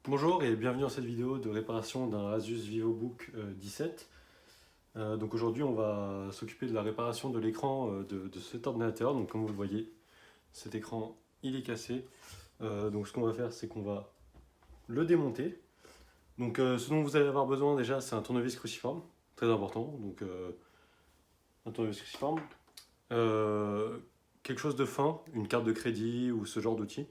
Bonjour et bienvenue dans cette vidéo de réparation d'un Asus VivoBook 17. Donc aujourd'hui on va s'occuper de la réparation de l'écran de cet ordinateur. Donc comme vous le voyez, cet écran il est cassé. Donc ce qu'on va faire c'est qu'on va le démonter. Donc ce dont vous allez avoir besoin déjà c'est un tournevis cruciforme, très important. Donc un tournevis cruciforme. Quelque chose de fin, une carte de crédit ou ce genre d'outil.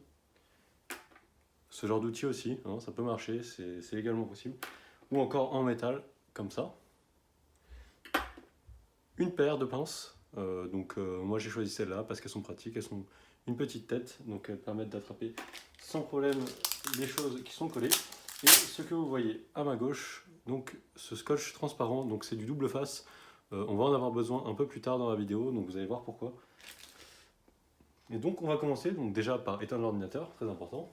Ce genre d'outil aussi, hein, ça peut marcher, c'est également possible. Ou encore en métal, comme ça. Une paire de pinces, moi j'ai choisi celle-là parce qu'elles sont pratiques, elles sont une petite tête, donc elles permettent d'attraper sans problème les choses qui sont collées. Et ce que vous voyez à ma gauche, donc ce scotch transparent, donc c'est du double face, on va en avoir besoin un peu plus tard dans la vidéo, donc vous allez voir pourquoi. Et donc on va commencer donc déjà par éteindre l'ordinateur, très important.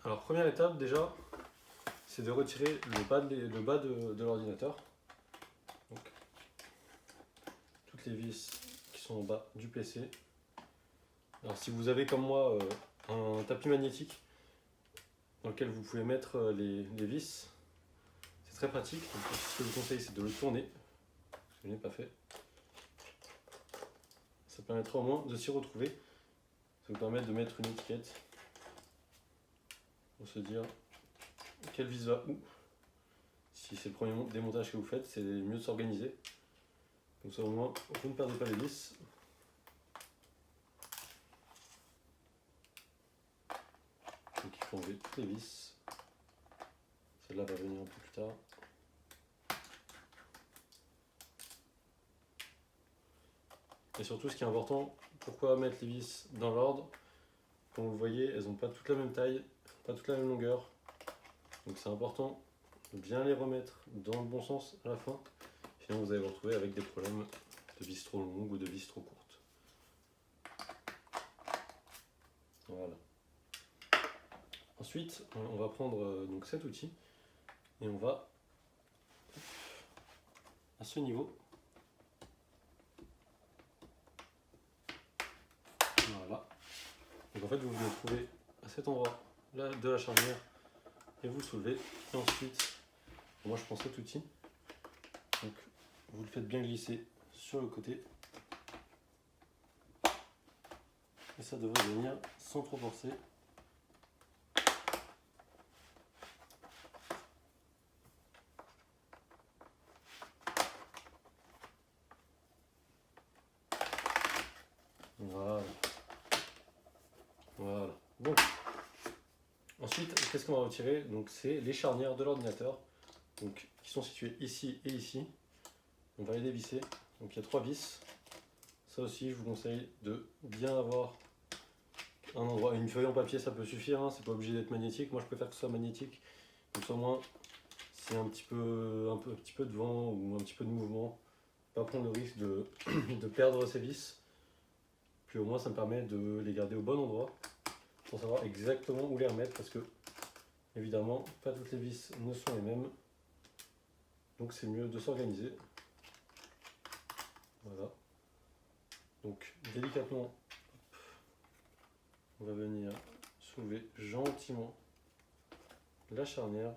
Alors première étape déjà, c'est de retirer le bas de l'ordinateur. Donc toutes les vis qui sont en bas du PC. Alors si vous avez comme moi un tapis magnétique dans lequel vous pouvez mettre les vis, c'est très pratique. Donc, ce que je vous conseille c'est de le tourner, ce que je n'ai pas fait. Ça permettra au moins de s'y retrouver. Ça vous permet de mettre une étiquette pour se dire quelle vis va où. Si c'est le premier démontage que vous faites, c'est mieux de s'organiser. Comme ça au moins vous ne perdez pas les vis. Donc il faut enlever toutes les vis. Celle-là va venir un peu plus tard. Et surtout ce qui est important, pourquoi mettre les vis dans l'ordre? Comme vous le voyez, elles n'ont pas toute la même taille, pas toute la même longueur. Donc c'est important de bien les remettre dans le bon sens à la fin. Sinon vous allez vous retrouver avec des problèmes de vis trop longues ou de vis trop courtes. Voilà. Ensuite, on va prendre donc cet outil et on va à ce niveau. Voilà. Donc en fait vous venez trouver à cet endroit là de la charnière et vous le soulevez. Et ensuite, moi je prends cet outil. Donc vous le faites bien glisser sur le côté. Et ça devrait venir sans trop forcer. Voilà. Voilà. Bon. Ensuite, qu'est-ce qu'on va retirer? Donc c'est les charnières de l'ordinateur, donc qui sont situées ici et ici. On va les dévisser. Donc il y a 3 vis. Ça aussi, je vous conseille de bien avoir un endroit. Une feuille en papier, ça peut suffire. Hein, c'est pas obligé d'être magnétique. Moi, je préfère que ce soit magnétique. Comme ça, au moins, c'est un petit peu de vent ou un petit peu de mouvement, pas prendre le risque de, de perdre ces vis. Puis au moins, ça me permet de les garder au bon endroit pour savoir exactement où les remettre parce que, évidemment, pas toutes les vis ne sont les mêmes. Donc, c'est mieux de s'organiser. Voilà. Donc, délicatement, on va venir soulever gentiment la charnière.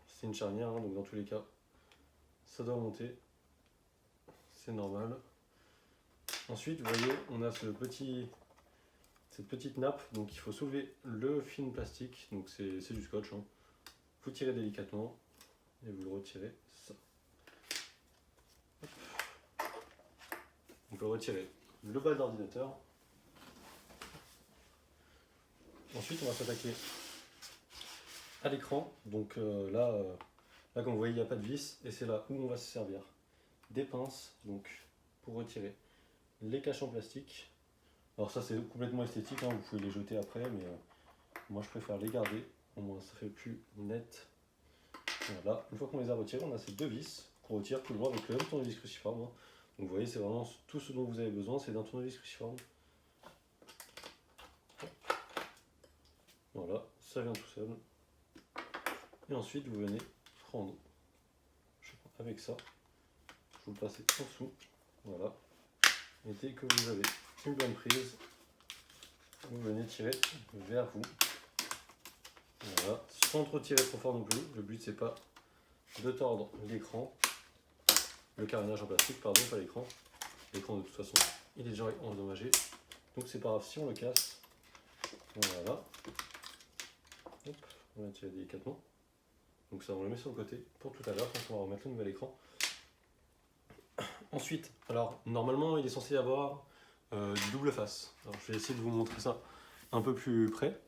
C'est une charnière, hein, donc dans tous les cas, ça doit monter. C'est normal. Ensuite, vous voyez, on a cette petite nappe, donc il faut soulever le film plastique, donc c'est du scotch. Hein. Vous tirez délicatement et vous le retirez. Ça. On peut retirer le bas de l'ordinateur. Ensuite, on va s'attaquer à l'écran. Donc là, comme vous voyez, il n'y a pas de vis et c'est là où on va se servir des pinces, donc pour retirer les caches en plastique. Alors ça c'est complètement esthétique, hein, vous pouvez les jeter après, mais moi je préfère les garder, au moins ça fait plus net. Voilà, une fois qu'on les a retirés, on a ces 2 vis qu'on retire tout le long avec le même tournevis cruciforme. Hein. Donc vous voyez, c'est vraiment tout ce dont vous avez besoin, c'est d'un tournevis cruciforme. Voilà, ça vient tout seul. Et ensuite vous venez prendre, avec ça, je vous le passe en dessous, voilà. Et dès que vous avez une bonne prise, vous venez tirer vers vous. Voilà, sans trop tirer trop fort non plus. Le but c'est pas de tordre l'écran, le carénage en plastique, pardon, pas l'écran. L'écran de toute façon il est déjà endommagé, donc c'est pas grave si on le casse. Voilà. Hop, on va tirer délicatement. Donc ça on le met sur le côté pour tout à l'heure quand on va remettre le nouvel écran. Ensuite, alors normalement il est censé y avoir du double face. Alors je vais essayer de vous montrer ça un peu plus près.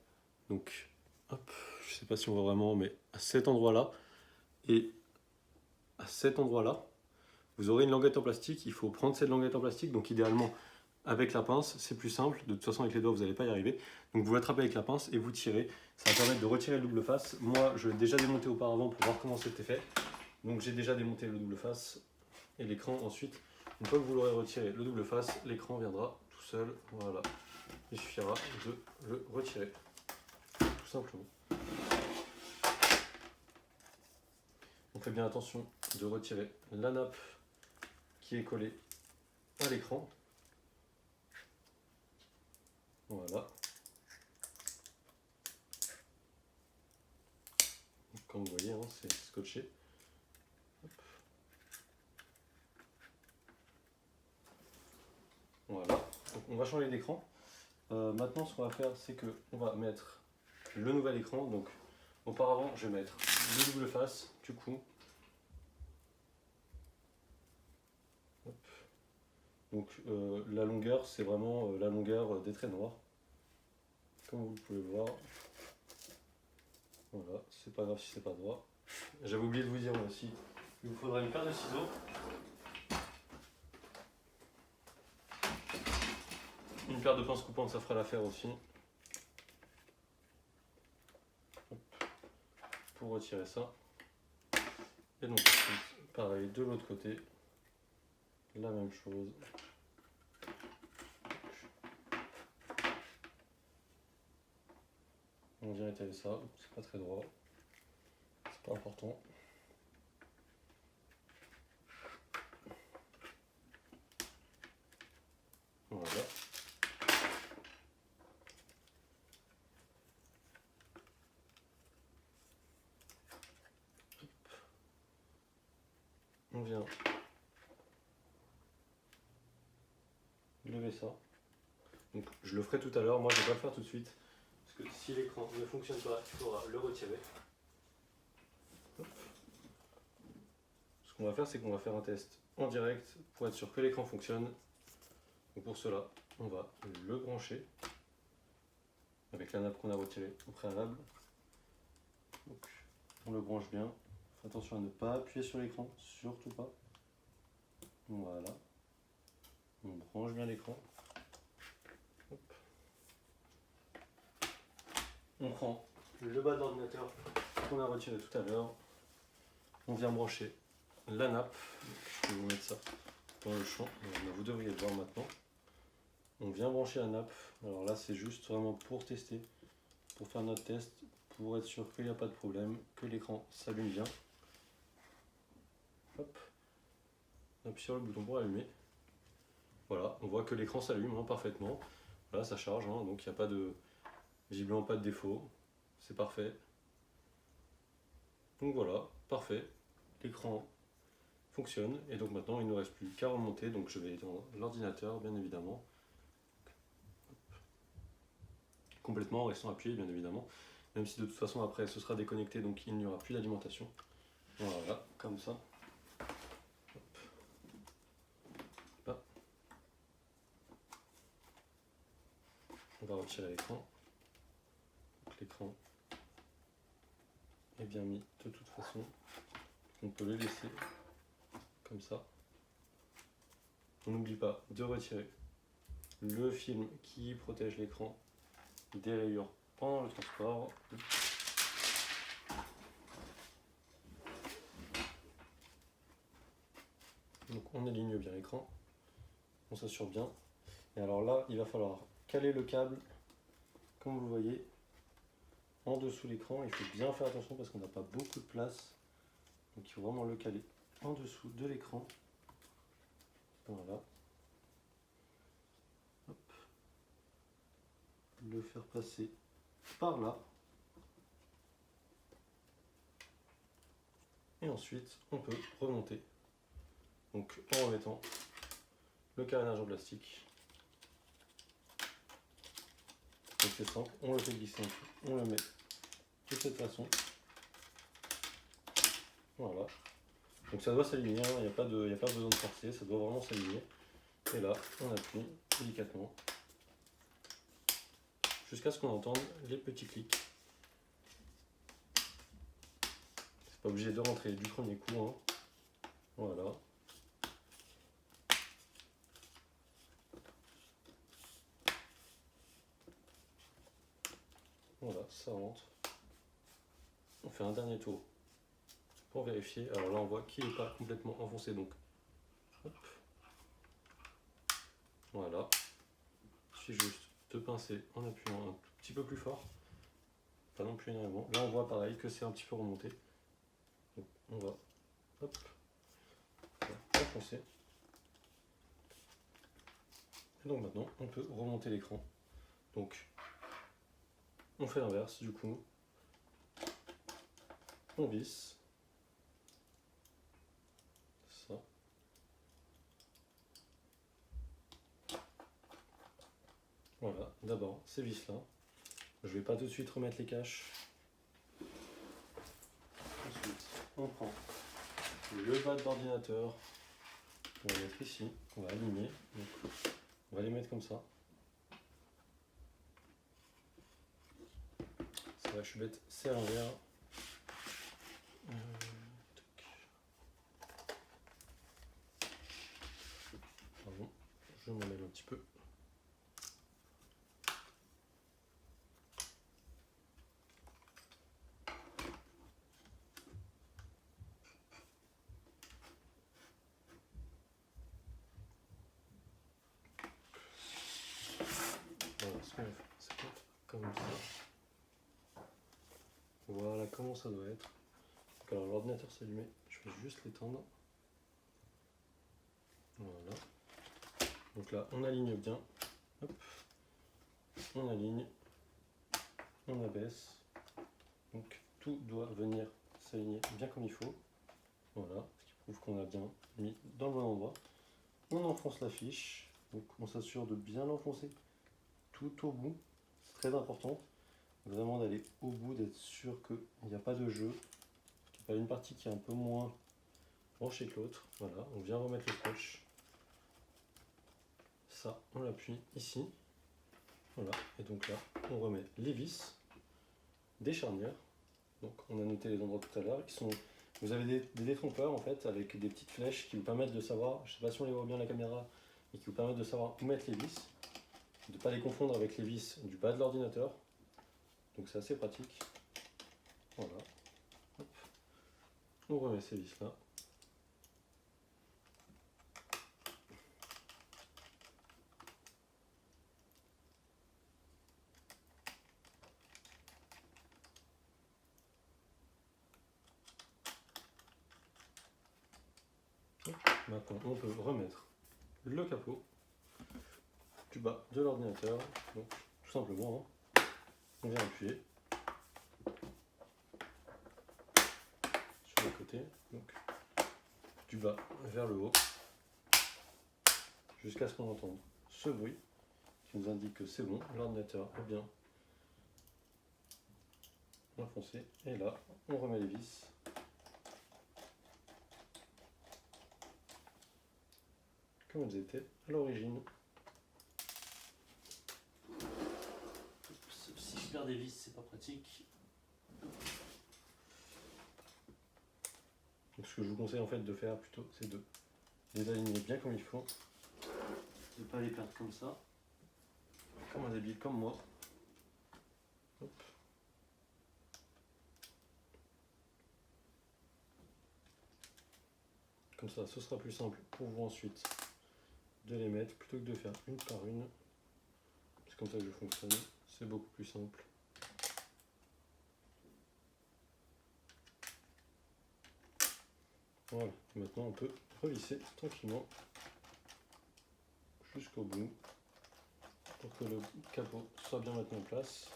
Donc hop, je sais pas si on voit vraiment, mais à cet endroit là et à cet endroit là, vous aurez une languette en plastique. Il faut prendre cette languette en plastique, donc idéalement avec la pince, c'est plus simple. De toute façon avec les doigts vous n'allez pas y arriver. Donc vous l'attrapez avec la pince et vous tirez. Ça va permettre de retirer le double face. Moi je l'ai déjà démonté auparavant pour voir comment c'était fait. Donc j'ai déjà démonté le double face et l'écran ensuite. Une fois que vous l'aurez retiré le double face, l'écran viendra tout seul. Voilà. Il suffira de le retirer. Tout simplement. On fait bien attention de retirer la nappe qui est collée à l'écran. Voilà. Comme vous voyez, hein, c'est scotché. Hop. Voilà. Donc on va changer d'écran. Maintenant, ce qu'on va faire, c'est qu'on va mettre le nouvel écran. Donc, auparavant, je vais mettre le double face, du coup. Hop. Donc, la longueur, c'est vraiment la longueur des traits noirs. Comme vous pouvez le voir. Voilà, c'est pas grave si c'est pas droit. J'avais oublié de vous dire aussi, il vous faudra une paire de ciseaux. Une paire de pinces coupantes, ça fera l'affaire aussi. Hop. Pour retirer ça. Et donc, pareil, de l'autre côté, la même chose. On vient étaler ça, c'est pas très droit, c'est pas important. Voilà. On vient lever ça. Donc je le ferai tout à l'heure, moi je vais pas le faire tout de suite. Parce que si l'écran ne fonctionne pas, il faudra le retirer. Hop. Ce qu'on va faire, c'est qu'on va faire un test en direct pour être sûr que l'écran fonctionne. Donc pour cela, on va le brancher avec la nappe qu'on a retirée au préalable. Donc, on le branche bien. Faites attention à ne pas appuyer sur l'écran, surtout pas. Voilà. On branche bien l'écran. On prend le bas de l'ordinateur qu'on a retiré tout à l'heure. On vient brancher la nappe. Je vais vous mettre ça dans le champ. Vous devriez le voir maintenant. On vient brancher la nappe. Alors là, c'est juste vraiment pour tester, pour faire notre test, pour être sûr qu'il n'y a pas de problème, que l'écran s'allume bien. Hop. On appuie sur le bouton pour allumer. Voilà, on voit que l'écran s'allume parfaitement. Là, ça charge, donc il n'y a pas de, visiblement pas de défaut. C'est parfait. Donc voilà, parfait. L'écran fonctionne et donc maintenant il ne nous reste plus qu'à remonter. Donc je vais éteindre l'ordinateur, bien évidemment. Complètement en restant appuyé, bien évidemment. Même si de toute façon après ce sera déconnecté, donc il n'y aura plus d'alimentation. Voilà, comme ça. Là. On va retirer l'écran. L'écran est bien mis de toute façon. On peut le laisser comme ça. On n'oublie pas de retirer le film qui protège l'écran des rayures pendant le transport. Donc on aligne bien l'écran, on s'assure bien. Et alors là, il va falloir caler le câble, comme vous le voyez, en dessous de l'écran. Il faut bien faire attention parce qu'on n'a pas beaucoup de place. Donc il faut vraiment le caler en dessous de l'écran. Voilà. Hop. Le le faire passer par là. Et ensuite, on peut remonter. Donc en remettant le carénage en plastique. Donc c'est simple, on le fait glisser, on le met de cette façon. Voilà. Donc ça doit s'aligner, il n'y a pas besoin de forcer, ça doit vraiment s'aligner. Et là, on appuie délicatement jusqu'à ce qu'on entende les petits clics. C'est pas obligé de rentrer du premier coup, hein. Voilà. Voilà, ça rentre. On fait un dernier tour pour vérifier. Alors là, on voit qu'il n'est pas complètement enfoncé, donc hop. Voilà. Il suffit juste de pincer en appuyant un petit peu plus fort. Pas non plus énormément. Là, on voit pareil que c'est un petit peu remonté. Donc, on va hop, enfoncer. Et donc maintenant, on peut remonter l'écran. Donc, on fait l'inverse, du coup. On visse. Ça. Voilà, d'abord ces vis là. Je vais pas tout de suite remettre les caches. Ensuite, on prend le bas de l'ordinateur. On va le mettre ici. On va aligner. Donc, on va les mettre comme ça. Ça va, je suis bête, c'est à l'envers. Pardon, je m'en mêle un petit peu. Voilà, ce qu'on va faire, c'est comme ça. Voilà comment ça doit être. Donc, alors l'ordinateur s'est allumé, je vais juste l'étendre. Voilà. Donc là, on aligne bien. Hop. On aligne. On abaisse. Donc tout doit venir s'aligner bien comme il faut. Voilà, ce qui prouve qu'on a bien mis dans le bon endroit. On enfonce la fiche. Donc on s'assure de bien l'enfoncer tout au bout. C'est très important. Vraiment d'aller au bout, d'être sûr qu'il n'y a pas de jeu. Qu'il n'y a pas une partie qui est un peu moins branchée que l'autre. Voilà, on vient remettre le scotch. Ça, on l'appuie ici. Voilà, et donc là, on remet les vis, des charnières. Donc on a noté les endroits tout à l'heure. Vous avez des détrompeurs en fait avec des petites flèches qui vous permettent de savoir, je ne sais pas si on les voit bien à la caméra, mais qui vous permettent de savoir où mettre les vis, de ne pas les confondre avec les vis du bas de l'ordinateur. Donc c'est assez pratique. Voilà. Hop. On remet ces vis là. Maintenant on peut remettre le capot du bas de l'ordinateur. Donc tout simplement, hein, on vient appuyer sur le côté, donc du bas vers le haut, jusqu'à ce qu'on entende ce bruit qui nous indique que c'est bon, l'ordinateur est bien enfoncé. Et là, on remet les vis. Comme elles étaient à l'origine. Si je perds des vis, c'est pas pratique. Donc ce que je vous conseille en fait de faire plutôt, c'est de les aligner bien comme il faut. De ne pas les perdre comme ça. Comme un débile, comme moi. Hop. Comme ça, ce sera plus simple pour vous ensuite de les mettre plutôt que de faire une par une. C'est comme ça que je fonctionne. C'est beaucoup plus simple. Voilà, maintenant on peut revisser tranquillement jusqu'au bout pour que le capot soit bien maintenu en place.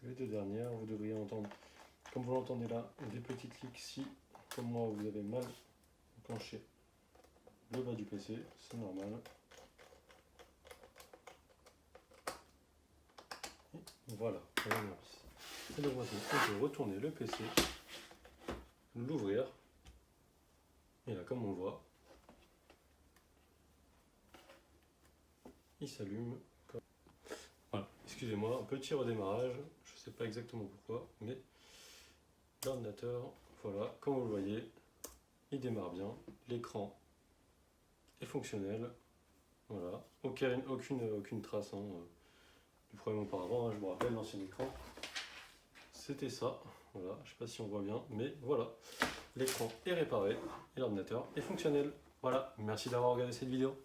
Les deux dernières, vous devriez entendre, comme vous l'entendez là, des petites clics si, comme moi, vous avez mal enclenché le bas du PC, c'est normal. Et voilà, c'est le voici. On peut retourner le PC, l'ouvrir, et là, comme on le voit, il s'allume. Voilà, excusez-moi, un petit redémarrage, je ne sais pas exactement pourquoi, mais l'ordinateur, voilà, comme vous le voyez, il démarre bien, l'écran est fonctionnel, voilà, aucune trace du problème auparavant, je vous rappelle l'ancien écran, c'était ça, voilà, je ne sais pas si on voit bien, mais voilà, l'écran est réparé et l'ordinateur est fonctionnel. Voilà, merci d'avoir regardé cette vidéo.